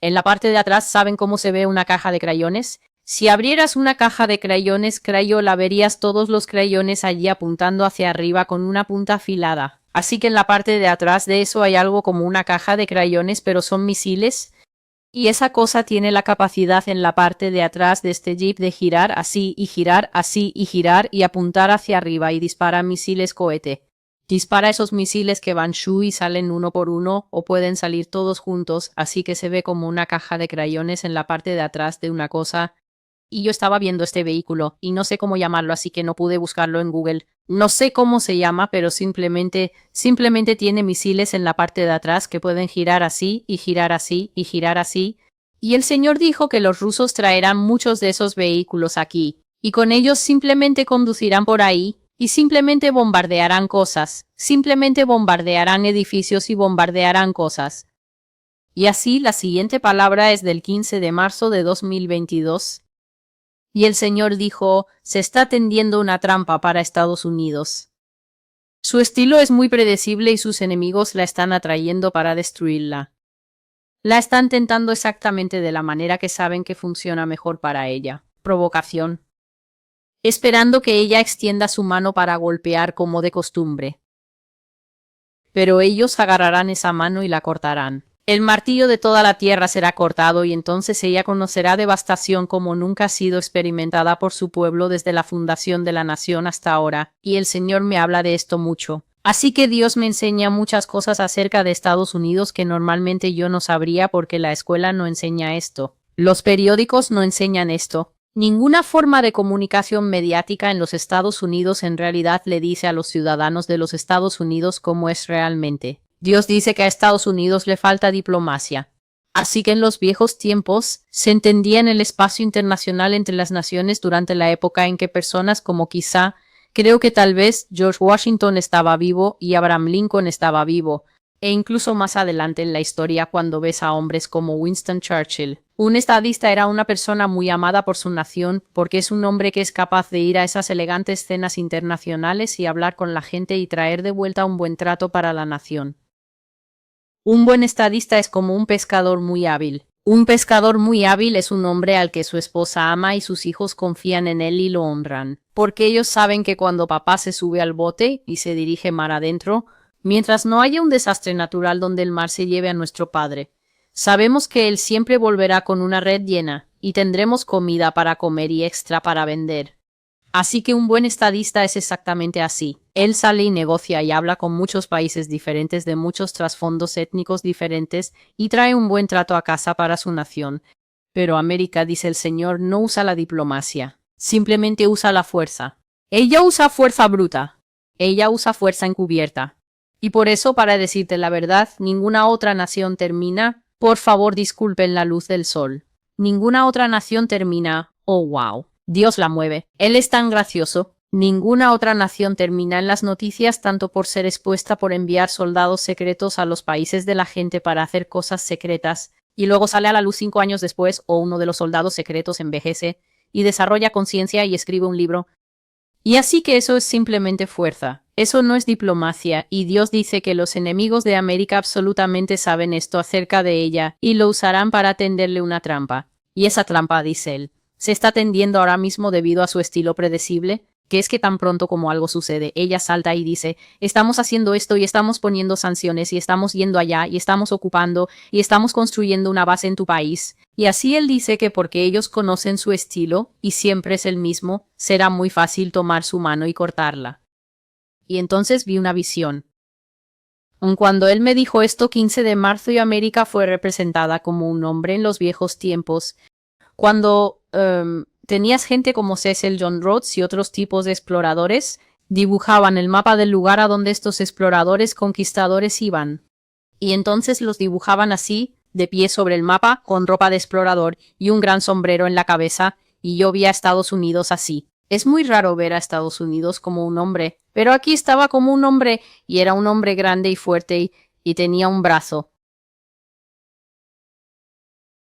En la parte de atrás, ¿saben cómo se ve una caja de crayones? Si abrieras una caja de crayones, Crayola, verías todos los crayones allí apuntando hacia arriba con una punta afilada. Así que en la parte de atrás de eso hay algo como una caja de crayones, pero son misiles. Y esa cosa tiene la capacidad en la parte de atrás de este jeep de girar así y girar así y girar y apuntar hacia arriba y dispara misiles cohete. Dispara esos misiles que van shoo y salen uno por uno o pueden salir todos juntos, así que se ve como una caja de crayones en la parte de atrás de una cosa. Y yo estaba viendo este vehículo y no sé cómo llamarlo, así que no pude buscarlo en Google. No sé cómo se llama, pero simplemente tiene misiles en la parte de atrás que pueden girar así y girar así y girar así. Y el señor dijo que los rusos traerán muchos de esos vehículos aquí, y con ellos simplemente conducirán por ahí, y simplemente bombardearán cosas, simplemente bombardearán edificios y bombardearán cosas. Y así la siguiente palabra es del 15 de marzo de 2022. Y el Señor dijo, se está tendiendo una trampa para Estados Unidos. Su estilo es muy predecible y sus enemigos la están atrayendo para destruirla. La están tentando exactamente de la manera que saben que funciona mejor para ella. Provocación. Esperando que ella extienda su mano para golpear como de costumbre. Pero ellos agarrarán esa mano y la cortarán. El martillo de toda la tierra será cortado y entonces ella conocerá devastación como nunca ha sido experimentada por su pueblo desde la fundación de la nación hasta ahora, y el Señor me habla de esto mucho. Así que Dios me enseña muchas cosas acerca de Estados Unidos que normalmente yo no sabría porque la escuela no enseña esto. Los periódicos no enseñan esto. Ninguna forma de comunicación mediática en los Estados Unidos en realidad le dice a los ciudadanos de los Estados Unidos cómo es realmente. Dios dice que a Estados Unidos le falta diplomacia. Así que en los viejos tiempos se entendía en el espacio internacional entre las naciones durante la época en que personas como creo que tal vez George Washington estaba vivo y Abraham Lincoln estaba vivo, e incluso más adelante en la historia cuando ves a hombres como Winston Churchill. Un estadista era una persona muy amada por su nación porque es un hombre que es capaz de ir a esas elegantes cenas internacionales y hablar con la gente y traer de vuelta un buen trato para la nación. Un buen estadista es como un pescador muy hábil. Un pescador muy hábil es un hombre al que su esposa ama y sus hijos confían en él y lo honran, porque ellos saben que cuando papá se sube al bote y se dirige mar adentro, mientras no haya un desastre natural donde el mar se lleve a nuestro padre, sabemos que él siempre volverá con una red llena y tendremos comida para comer y extra para vender. Así que un buen estadista es exactamente así. Él sale y negocia y habla con muchos países diferentes de muchos trasfondos étnicos diferentes y trae un buen trato a casa para su nación. Pero América, dice el Señor, no usa la diplomacia. Simplemente usa la fuerza. Ella usa fuerza bruta. Ella usa fuerza encubierta. Y por eso, para decirte la verdad, ninguna otra nación termina. Por favor, disculpen la luz del sol. Ninguna otra nación termina. Oh, wow. Dios la mueve. Él es tan gracioso. Ninguna otra nación termina en las noticias tanto por ser expuesta por enviar soldados secretos a los países de la gente para hacer cosas secretas, y luego sale a la luz 5 años después, o uno de los soldados secretos envejece, y desarrolla conciencia y escribe un libro. Y así que eso es simplemente fuerza. Eso no es diplomacia, y Dios dice que los enemigos de América absolutamente saben esto acerca de ella, y lo usarán para tenderle una trampa. Y esa trampa, dice él, se está tendiendo ahora mismo debido a su estilo predecible, que es que tan pronto como algo sucede, ella salta y dice, estamos haciendo esto y estamos poniendo sanciones y estamos yendo allá y estamos ocupando y estamos construyendo una base en tu país. Y así él dice que porque ellos conocen su estilo y siempre es el mismo, será muy fácil tomar su mano y cortarla. Y entonces vi una visión. Cuando él me dijo esto 15 de marzo y América fue representada como un hombre en los viejos tiempos, cuando tenías gente como Cecil John Rhodes y otros tipos de exploradores, dibujaban el mapa del lugar a donde estos exploradores conquistadores iban. Y entonces los dibujaban así, de pie sobre el mapa, con ropa de explorador y un gran sombrero en la cabeza, y yo vi a Estados Unidos así. Es muy raro ver a Estados Unidos como un hombre, pero aquí estaba como un hombre, y era un hombre grande y fuerte y tenía un brazo.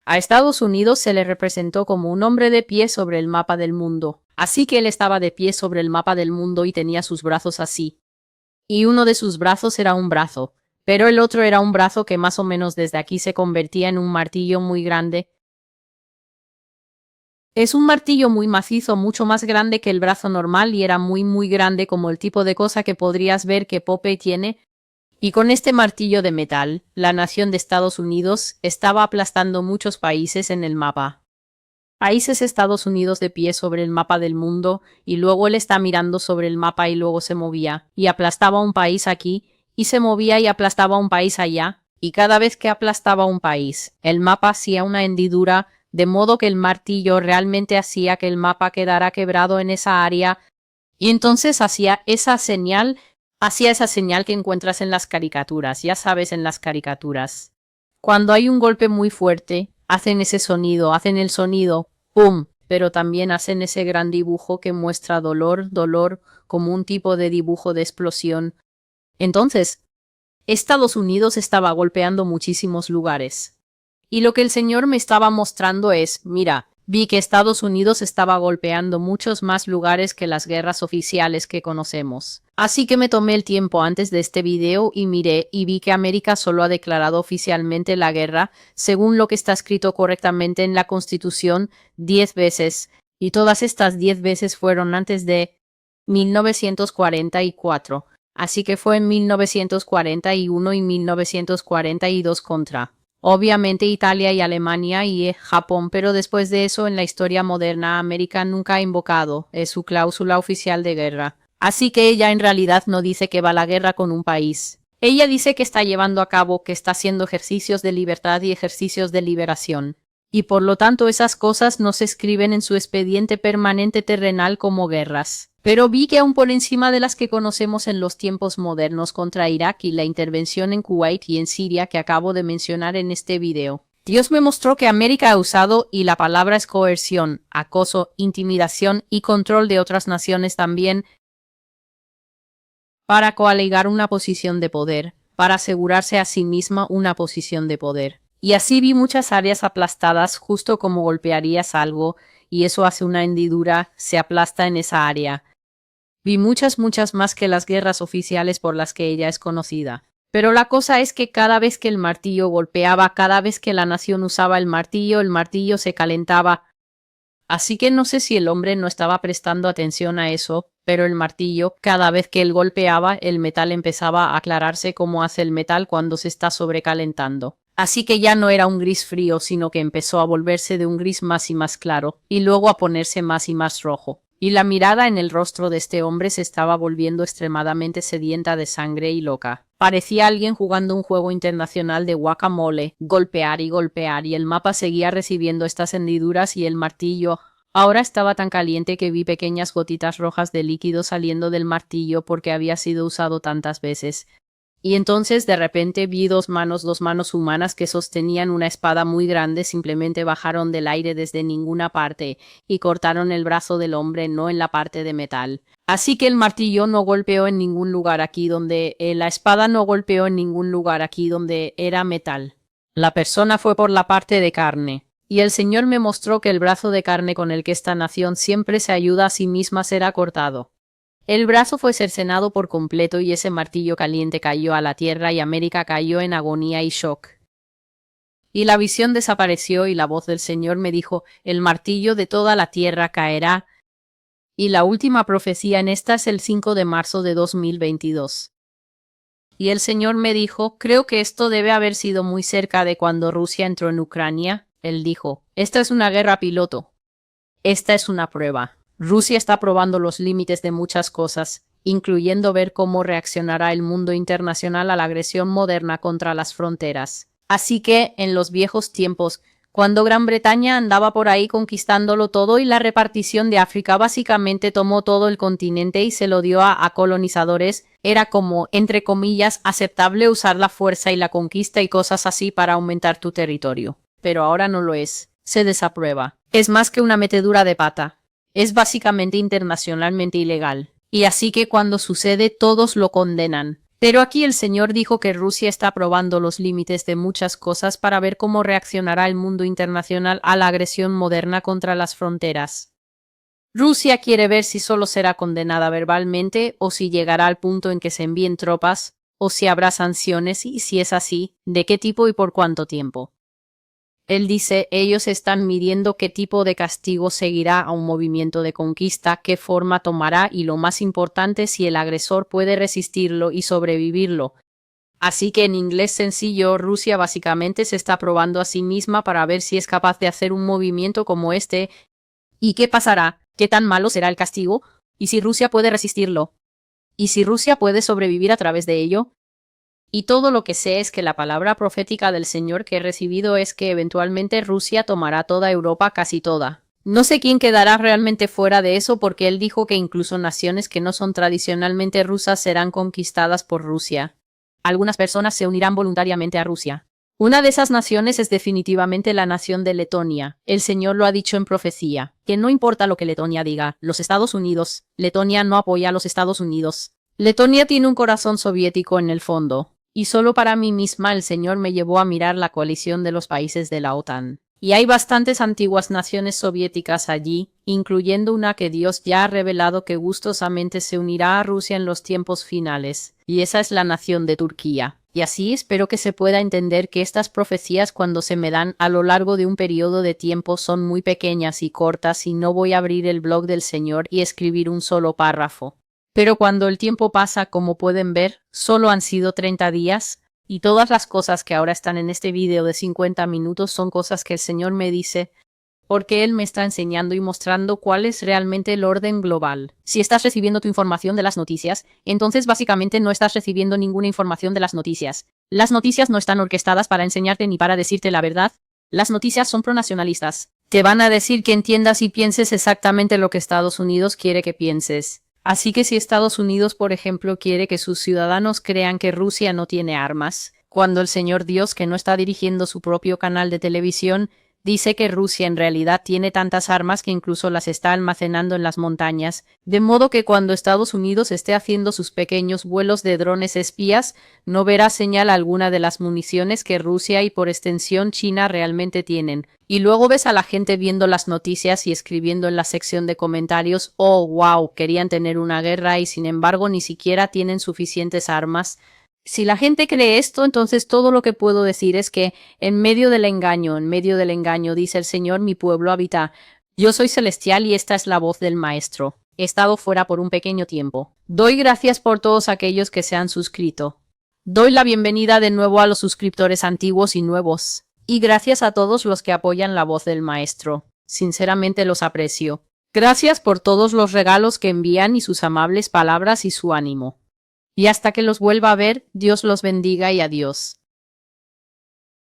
A Estados Unidos se le representó como un hombre de pie sobre el mapa del mundo. Así que él estaba de pie sobre el mapa del mundo y tenía sus brazos así. Y uno de sus brazos era un brazo, pero el otro era un brazo que más o menos desde aquí se convertía en un martillo muy grande. Es un martillo muy macizo, mucho más grande que el brazo normal y era muy grande como el tipo de cosa que podrías ver que Popeye tiene. Y con este martillo de metal, la nación de Estados Unidos estaba aplastando muchos países en el mapa. Países Estados Unidos de pie sobre el mapa del mundo, y luego él está mirando sobre el mapa y luego se movía, y aplastaba un país aquí, y se movía y aplastaba un país allá, y cada vez que aplastaba un país, el mapa hacía una hendidura, de modo que el martillo realmente hacía que el mapa quedara quebrado en esa área, y entonces hacía esa señal que encuentras en las caricaturas, ya sabes, en las caricaturas. Cuando hay un golpe muy fuerte, hacen ese sonido, hacen el sonido, ¡pum! Pero también hacen ese gran dibujo que muestra dolor, como un tipo de dibujo de explosión. Entonces, Estados Unidos estaba golpeando muchísimos lugares. Y lo que el señor me estaba mostrando es, mira, vi que Estados Unidos estaba golpeando muchos más lugares que las guerras oficiales que conocemos. Así que me tomé el tiempo antes de este video y miré y vi que América solo ha declarado oficialmente la guerra, según lo que está escrito correctamente en la Constitución, 10 veces, y todas estas 10 veces fueron antes de 1944. Así que fue en 1941 y 1942 contra, obviamente, Italia y Alemania y Japón, pero después de eso en la historia moderna América nunca ha invocado su cláusula oficial de guerra. Así que ella en realidad no dice que va a la guerra con un país. Ella dice que está llevando a cabo, que está haciendo ejercicios de libertad y ejercicios de liberación. Y por lo tanto esas cosas no se escriben en su expediente permanente terrenal como guerras. Pero vi que aún por encima de las que conocemos en los tiempos modernos contra Irak y la intervención en Kuwait y en Siria que acabo de mencionar en este video, Dios me mostró que América ha usado, y la palabra es coerción, acoso, intimidación y control de otras naciones también, para coaligar una posición de poder, para asegurarse a sí misma una posición de poder. Y así vi muchas áreas aplastadas, justo como golpearías algo, y eso hace una hendidura, se aplasta en esa área. Vi muchas más que las guerras oficiales por las que ella es conocida. Pero la cosa es que cada vez que el martillo golpeaba, cada vez que la nación usaba el martillo se calentaba. Así que no sé si el hombre no estaba prestando atención a eso, pero el martillo, cada vez que él golpeaba, el metal empezaba a aclararse como hace el metal cuando se está sobrecalentando. Así que ya no era un gris frío, sino que empezó a volverse de un gris más y más claro, y luego a ponerse más y más rojo. Y la mirada en el rostro de este hombre se estaba volviendo extremadamente sedienta de sangre y loca. Parecía alguien jugando un juego internacional de guacamole, golpear y el mapa seguía recibiendo estas hendiduras y el martillo ahora estaba tan caliente que vi pequeñas gotitas rojas de líquido saliendo del martillo porque había sido usado tantas veces. Y entonces de repente vi dos manos humanas que sostenían una espada muy grande, simplemente bajaron del aire desde ninguna parte y cortaron el brazo del hombre, no en la parte de metal. Así que el martillo no golpeó en ningún lugar aquí donde la espada no golpeó en ningún lugar aquí donde era metal. La persona fue por la parte de carne. Y el Señor me mostró que el brazo de carne con el que esta nación siempre se ayuda a sí misma será cortado. El brazo fue cercenado por completo y ese martillo caliente cayó a la tierra y América cayó en agonía y shock. Y la visión desapareció y la voz del Señor me dijo, el martillo de toda la tierra caerá. Y la última profecía en esta es el 5 de marzo de 2022. Y el Señor me dijo, creo que esto debe haber sido muy cerca de cuando Rusia entró en Ucrania. Él dijo, esta es una guerra piloto. Esta es una prueba. Rusia está probando los límites de muchas cosas, incluyendo ver cómo reaccionará el mundo internacional a la agresión moderna contra las fronteras. Así que, en los viejos tiempos, cuando Gran Bretaña andaba por ahí conquistándolo todo y la repartición de África básicamente tomó todo el continente y se lo dio a colonizadores, era como, entre comillas, aceptable usar la fuerza y la conquista y cosas así para aumentar tu territorio. Pero ahora no lo es. Se desaprueba. Es más que una metedura de pata. Es básicamente internacionalmente ilegal. Y así que cuando sucede todos lo condenan. Pero aquí el Señor dijo que Rusia está probando los límites de muchas cosas para ver cómo reaccionará el mundo internacional a la agresión moderna contra las fronteras. Rusia quiere ver si solo será condenada verbalmente o si llegará al punto en que se envíen tropas, o si habrá sanciones y si es así, de qué tipo y por cuánto tiempo. Él dice, ellos están midiendo qué tipo de castigo seguirá a un movimiento de conquista, qué forma tomará y lo más importante si el agresor puede resistirlo y sobrevivirlo. Así que en inglés sencillo, Rusia básicamente se está probando a sí misma para ver si es capaz de hacer un movimiento como este. ¿Y qué pasará? ¿Qué tan malo será el castigo? ¿Y si Rusia puede resistirlo? ¿Y si Rusia puede sobrevivir a través de ello? Y todo lo que sé es que la palabra profética del Señor que he recibido es que eventualmente Rusia tomará toda Europa, casi toda. No sé quién quedará realmente fuera de eso porque él dijo que incluso naciones que no son tradicionalmente rusas serán conquistadas por Rusia. Algunas personas se unirán voluntariamente a Rusia. Una de esas naciones es definitivamente la nación de Letonia. El Señor lo ha dicho en profecía, que no importa lo que Letonia diga, los Estados Unidos, Letonia no apoya a los Estados Unidos. Letonia tiene un corazón soviético en el fondo. Y solo para mí misma el Señor me llevó a mirar la coalición de los países de la OTAN. Y hay bastantes antiguas naciones soviéticas allí, incluyendo una que Dios ya ha revelado que gustosamente se unirá a Rusia en los tiempos finales, y esa es la nación de Turquía. Y así espero que se pueda entender que estas profecías cuando se me dan a lo largo de un periodo de tiempo son muy pequeñas y cortas y no voy a abrir el blog del Señor y escribir un solo párrafo. Pero cuando el tiempo pasa, como pueden ver, solo han sido 30 días, y todas las cosas que ahora están en este video de 50 minutos son cosas que el Señor me dice, porque Él me está enseñando y mostrando cuál es realmente el orden global. Si estás recibiendo tu información de las noticias, entonces básicamente no estás recibiendo ninguna información de las noticias. Las noticias no están orquestadas para enseñarte ni para decirte la verdad. Las noticias son pronacionalistas. Te van a decir que entiendas y pienses exactamente lo que Estados Unidos quiere que pienses. Así que si Estados Unidos, por ejemplo, quiere que sus ciudadanos crean que Rusia no tiene armas, cuando el Señor Dios, que no está dirigiendo su propio canal de televisión, dice que Rusia en realidad tiene tantas armas que incluso las está almacenando en las montañas, de modo que cuando Estados Unidos esté haciendo sus pequeños vuelos de drones espías, no verá señal alguna de las municiones que Rusia y por extensión China realmente tienen. Y luego ves a la gente viendo las noticias y escribiendo en la sección de comentarios, oh wow, querían tener una guerra y sin embargo ni siquiera tienen suficientes armas. Si la gente cree esto, entonces todo lo que puedo decir es que en medio del engaño, dice el Señor, mi pueblo habita. Yo soy celestial y esta es la voz del Maestro. He estado fuera por un pequeño tiempo. Doy gracias por todos aquellos que se han suscrito. Doy la bienvenida de nuevo a los suscriptores antiguos y nuevos. Y gracias a todos los que apoyan la voz del Maestro. Sinceramente los aprecio. Gracias por todos los regalos que envían y sus amables palabras y su ánimo. Y hasta que los vuelva a ver, Dios los bendiga y adiós.